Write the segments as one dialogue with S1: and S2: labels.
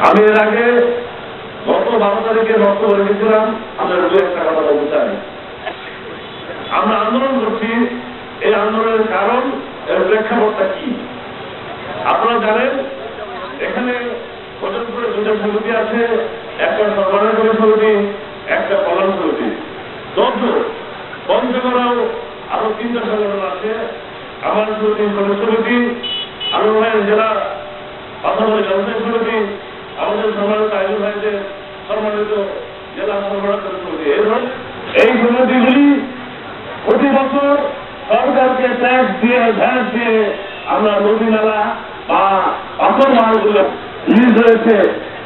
S1: আমি এর আগে গত 12 তারিখে বক্তব্য রেখেছিলাম, আপনার দু একটা কথা বলতে চাই। আমরা আন্দোলন করছি, এই আন্দোলনের কারণ এর প্রেক্ষাপটটা কি আপনারা জানেন। এখানে ফজলপুরে দুটো সমিতি আছে, একটা সরবরাহকারী সমিতি, একটা প্রধান সমিতি। তথ্য পঞ্চগড়েও আরো 3টা সংগঠন আছে, আমার সমিতি, সমিতি, আরো ভাইয়ের জেলা পাশাপাশি ব্যবসায়ী সমিতি, আমাদের সম্মানিত আইন ভাইদের সম্মানিত জেলা সরবরাহকারী সমিতি। এই সমিতিগুলি প্রতি বছর সরকারকে ট্যাক্স দিয়ে, ভ্যাট দিয়ে আমরা নদী নালা বা পাথর মালগুলো লিজ হয়েছে।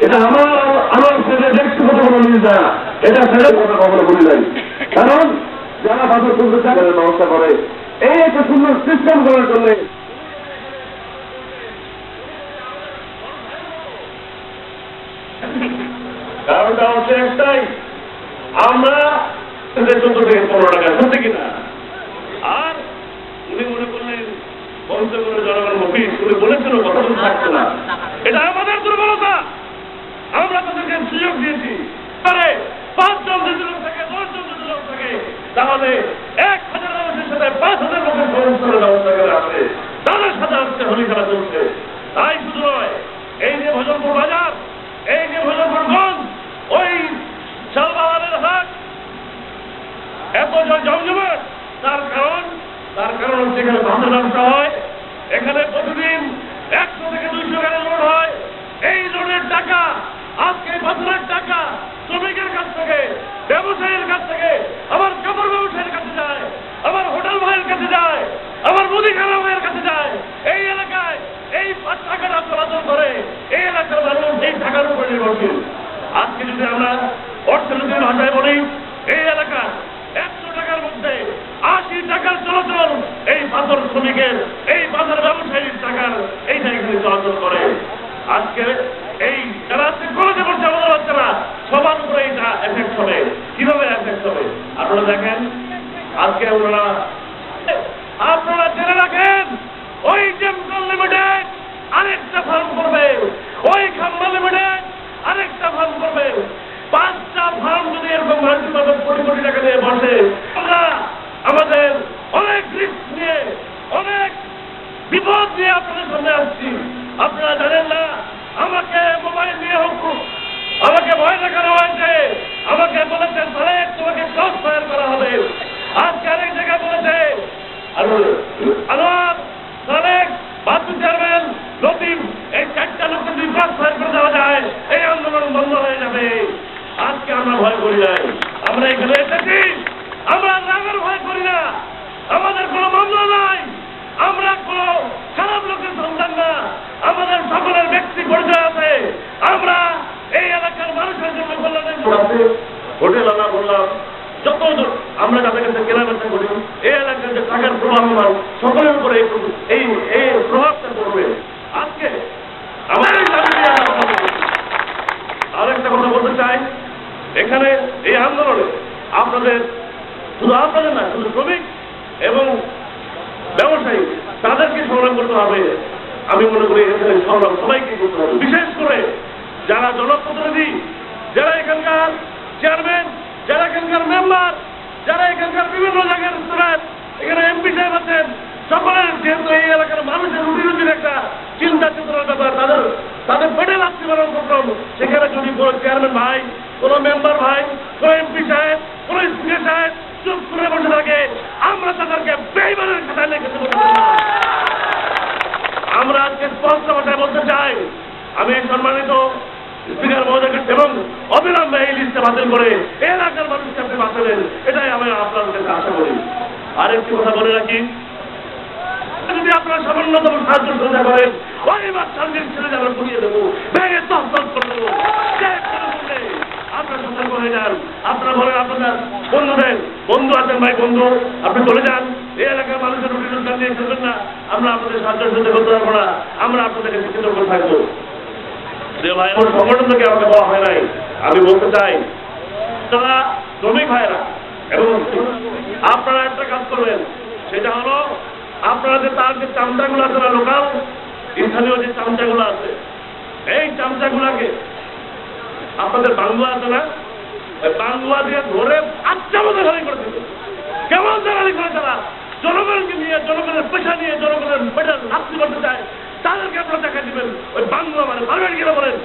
S1: এটা আমার সেটা ব্যক্তিগত কোনো লিজ না, এটা সেটা কথা কখনো বলি নাই। কারণ যারা পাথর তুলতে চায় ব্যবস্থা করে, এই একটা সুন্দর সিস্টেম করার জন্য কারণটা হচ্ছে একটাই, আমরা 14 থেকে 15 টাকা সত্যি কিনা। আর উনি মনে করলেন পঞ্চগড়ের জনগণ অফিস, উনি বলেছেন কথা বলতে থাকছে না। এটা আমাদের দুর্বলতা। আমরা তাদেরকে সুযোগ দিয়েছি, 5 জন যদি লোক থাকে, 10 জন যদি লোক থাকে, তাহলে 1000 মানুষের সাথে 5000 লোকের সংস্থানের ব্যবস্থা করে আছে, তাদের সাথে আসছে হোলি খেলা চলছে। তাই শুধু নয়, এই যে ভজনপুর বাজার, এই যে ভজনপুরগঞ্জ, ওই শালবাগানের হাট এত জমজমাট, তার কারণ হচ্ছে এখানে বাঁধের ব্যবসা হয়। এখানে প্রতিদিন 100 থেকে 200 গাড়ি লোড হয়। এই লোডের টাকা, আজকে বাজারের টাকা শ্রমিকের কাছ থেকে, ব্যবসায়ীর কাছ থেকে, আমার কাপড় ব্যবসায়ীর কাছে যায়, আমার হোটেল ভাইয়ের কাছে যায়, আমার মুদিখানা ভাইয়ের কাছে যায়। এই এলাকায় এই টাকাটা চলাচল করে, এই এলাকার মানুষ এই টাকার উপর নির্ভরশীল। আজকে যদি আমরা অর্থনীতির ভাষায় বলি, এই এলাকা 100 টাকার মধ্যে 80 টাকার চলাচল এই পাথর শ্রমিকের, এই বাজার ব্যবসায়ীর টাকার এইটা এখানে চলাচল করে। আজকে এই যারা আজকে কলেজে পড়ছে আমাদের বাচ্চারা, সবার উপরে এইটা এফেক্ট হবে। কিভাবে এফেক্ট হবে আপনারা দেখেন। আজকে আপনারা জেনে রাখেন, ওই জেমকল লিমিটেড আরেকটা ফার্ম করবে, ওই খাম্বা লিমিটেড আরেকটা ফার্ম করবে। 5টা ফার্ম যদি এরকম মাল্টিপ্লাস কোটি কোটি টাকা দিয়ে বসে, আমরা আমাদের অনেক রিস্ক নিয়ে, অনেক বিপদ নিয়ে আপনাদের সামনে আসছি। আপনারা জানেন না, আমাকে মোবাইল দিয়ে হোক আমাকে ভয় দেখানো হয়েছে, আমাকে বলেছে তাহলে তোমাকে ক্রস ফায়ার করা হবে। আজকে আরেক জায়গায় বলেছে আনোয়ার, সালেক, বাসু চেয়ারম্যান, লতিফ, এই 4টা লোককে যদি ক্রস ফায়ার করে দেওয়া যায়, এই আন্দোলন বন্ধ হয়ে যাবে। আজকে আমরা ভয় করি নাই, আমরা এখানে এসেছি, আমরা রাগের ভয় করি না, আমাদের কোনো মামলা নাই, আমরা কোনো খারাপ লোকের সন্তান না, আমাদের সকলের ব্যক্তি পরিচয় আছে। আমরা এই এলাকার মানুষের জন্য হোটেল আলা বললাম, যত আমরা যাদের কাছে কেনাবেচা করি, এই এলাকার যে টাকার প্রবাহমান সকলের উপরে এই প্রভাবটা পড়বে। আজকে আরেকটা কথা বলতে চাই, এখানে এই আন্দোলনে আপনাদের, শুধু আপনাদের না, শুধু শ্রমিক এবং ব্যবসায়ী তাদেরকে সংগ্রাম করতে হবে। আমি মনে করি এখানে সংগ্রাম সবাইকে করতে হবে, বিশেষ করে যারা জনপ্রতিনিধি, যারা এখানকার চেয়ারম্যান, যারা এখানকার মেম্বার, যারা এখানকার বিভিন্ন জায়গার স্তরের এখানে এমপি সাহেব আছেন, সকলের যেহেতু এই এলাকার মানুষের রুটির একটা চিন্তা চেতনার ব্যাপার, তাদের পেটে লাগছে প্রথম। সেখানে যদি কোনো চেয়ারম্যান ভাই, কোনো মেম্বার ভাই, কোনো এমপি সাহেব, কোনো স্পিকার সাহেব চুপ করে বসে থাকে, আমরা তাদেরকে বেইমানের খাতায় লিখে দেবো। আমরা আজকে স্পষ্ট ভাষায় বলতে চাই, আমি সম্মানিত স্পিকার মহোদয়কে এবং অবিলম্বে এই লিস্টে বাতিল করে এলাকার মানুষকে আপনি বাঁচাবেন, এটাই আমি আপনাদের কাছে আশা করি। আরেকটি কথা বলে রাখি, যদি আপনারা সামান্যতম সাহায্য সহযোগিতা করেন, ওই বাচ্চাদের ছেলে আমরা পুড়িয়ে দেবো, ভেঙে তহতল করে দেবো। আপনারা সতর্ক হয়ে যান। আপনারা বলেন আপনাদের বন্ধুদের, বন্ধু আছেন ভাই, বন্ধু আপনি চলে যান, এই এলাকার মানুষের রুটি রোজগার নিয়ে চলবেন না, আমরা আপনাদের সাহায্য সহযোগিতা করতে পারবো না, আমরা আপনাদেরকে শিক্ষিত করে থাকবো। যে ভাই আমার সংগঠন থেকে আমাকে বলা হয় নাই, আমি বলতে চাই তারা শ্রমিক ভাইরা এবং আপনারা একটা কাজ করবেন, সেটা হলো আপনারা যে তার যে চামচাগুলো আছে না, লোকাল স্থানীয় যে চামচাগুলো আছে, এই চামচাগুলাকে আপনাদের বাংলা আছে না, ওই বাংলা দিয়ে ধরে আচ্ছা মতো গাড়ি করে দিত। কেমন গাড়ি করে তারা জনগণকে নিয়ে, জনগণের পয়সা নিয়ে, জনগণের পয়সা রাত্রি করতে চায়, তাদেরকে আপনারা দেখা দিবেন। ওই বাংলা মানে পারবেন কিনা বলেন?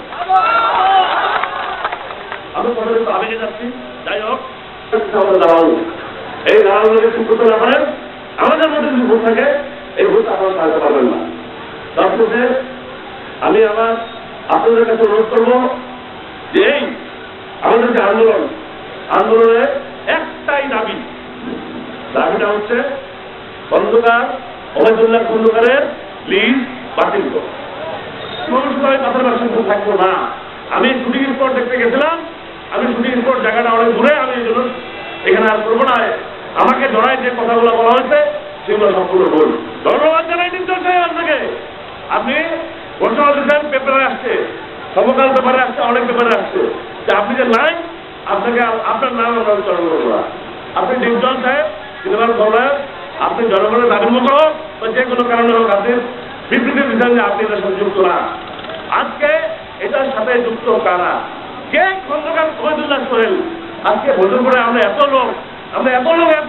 S1: আমি কথা কিন্তু আবেগে যাচ্ছি। যাই হোক, এই দালালকে ঠিক করতে না পারেন, আমাদের মধ্যে যদি ভুল থাকে, এই ভুলটা আপনারা সাহায্য পারবেন না। তার সাথে আমি আবার আপনাদের কাছে অনুরোধ করবো যে এই আমাদের যে আন্দোলনের একটাই দাবিটা হচ্ছে খন্দকার ওবায়দুল্লাহ খন্দকারের লিজ বাতিল করো। সময় কথার ভাষণ থাকবো না। আমি শুটিং স্পট দেখতে গেছিলাম, আমি শুটিং স্পট জায়গাটা অনেক দূরে, আমি এই জন্য এখানে আর করবো না। আমাকে জড়াই যে কথাগুলো বলা হয়েছে সেগুলো সম্পূর্ণ ভুল। ধন্যবাদ জানাই নির্দেশ আপনাকে। আপনি ঘোষণা দিচ্ছেন, পেপারে আসছে, সমকাল পেপারে আসছে, অনেক পেপারে আসছে যে আপনি যে নাই, আপনাকে আপনার নাম আমরা উচ্চারণ করবো না। আপনি ডিপজল সাহেব সিনেমার বলেন, আপনি জনগণের দাবির মতো হোক বা যে কোনো কারণে হোক, আপনি বিবৃতির দিচ্ছেন যে আপনি এটার সাথে যুক্ত না। আজকে এটার সাথে যুক্ত কারা? কে খন্দকার ওবায়দুল্লাহ সোহেল? আজকে ভোজন করে আমরা এত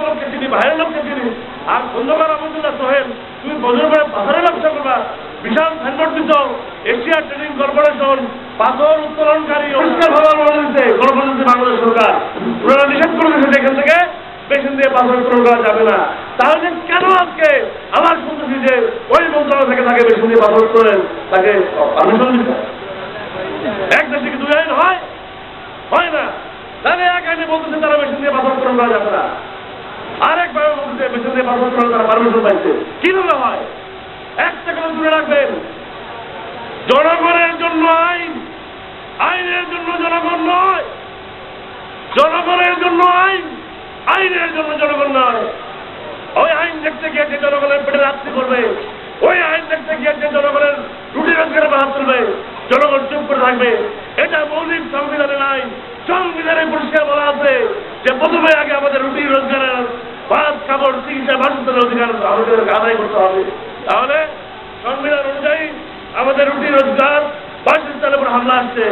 S1: লোককে চিনি, বাইরের লোককে চিনি। আর খন্দকার ওবায়দুল্লাহ সোহেল, তুমি ভোজন করে পাথরের ব্যবসা করবা, বিশাল সাইনবোর্ড দিচ্ছ, এশিয়া ট্রেডিং কর্পোরেশন পাথর উত্তোলনকারী পরিষ্কার ভাবে বলে দিচ্ছে গণপ্রজাতন্ত্রী বাংলাদেশ সরকার, ওনারা নিষেধ করে দিচ্ছে এখান থেকে পেছন দিয়ে পাথর উত্তোলন করা যাবে না। তাহলে কেন আজকে আমার শুনতেছি যে ওই মন্ত্রণালয় থেকে তাকে পেছন দিয়ে পাথর উত্তোলন তাকে পারমিশন দিচ্ছে? এক দেশে কি দুই আইন হয় না? তাহলে এক আইনে বলতেছে তারা পেছন দিয়ে পাথর উত্তোলন করা যাবে না, আরেকভাবে বলতেছে পেছন দিয়ে পাথর উত্তোলন তারা পারমিশন পাইছে। কিভাবে হয়? একটা কথা দূরে রাখবেন, জনগণের জন্য আইন, আইনের জন্য জনগণ নয়। জনগণের জন্য আইন, আইনের জন্য জনগণ নয়। ওই আইন দেখতে গিয়ে যে জনগণের পেটে রাত্রি করবে, ওই আইন দেখতে গিয়ে যে জনগণের রুটি রোজগারে বাহাত তুলবে, জনগণ চুপ করে থাকবে, এটা মৌলিক সংবিধানে নাই। সংবিধানে পরিষ্কার বলা আছে যে প্রথমে আগে আমাদের রুটি রোজগারের ভাত কাপড় চিকিৎসা বাসস্থানের অধিকার আমাদের আদায় করতে হবে। তাহলে সংবিধান অনুযায়ী আমাদের রুটি রোজগার বাসস্থানের উপর হামলা আসছে,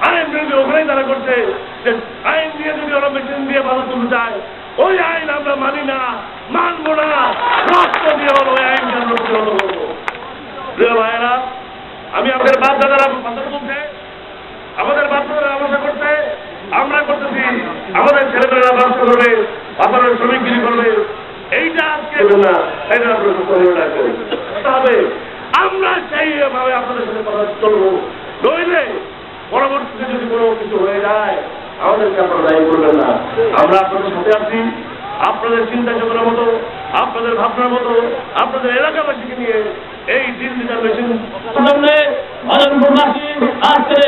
S1: আইন বিরোধী ওখানেই তারা করছে যে আইন দিয়ে যদি ওরা মেশিন দিয়ে ভালো তুলতে চায়, ওই আইন আমরা মানি না, মানবো না, রক্ত দিয়ে হলো ওই আইনকে আমরা প্রতিহত করবো। প্রিয় ভাইয়েরা, আমি আমাদের বাচ্চারা কথা বলছে, আমাদের বাচ্চারা ব্যবসা করতে, আমরা করতেছি, আমাদের ছেলেমেয়েরা ব্যবসা করবে, আপনারা শ্রমিকগিরি করবে, এইটা আজকে না, এটা হবে। আমরা সেইভাবে আপনাদের সাথে কথা চলবো, নইলে পরবর্তীতে যদি কোনো কিছু হয়ে যায় আমাদেরকে আপনারা দায়ী করবেন না। আমরা আপনাদের সাথে আছি, আপনাদের চিন্তা চেতনার মতো, আপনাদের ভাবনার মতো, আপনাদের এলাকাবাসীকে নিয়ে এই দিন মেশিন আজকের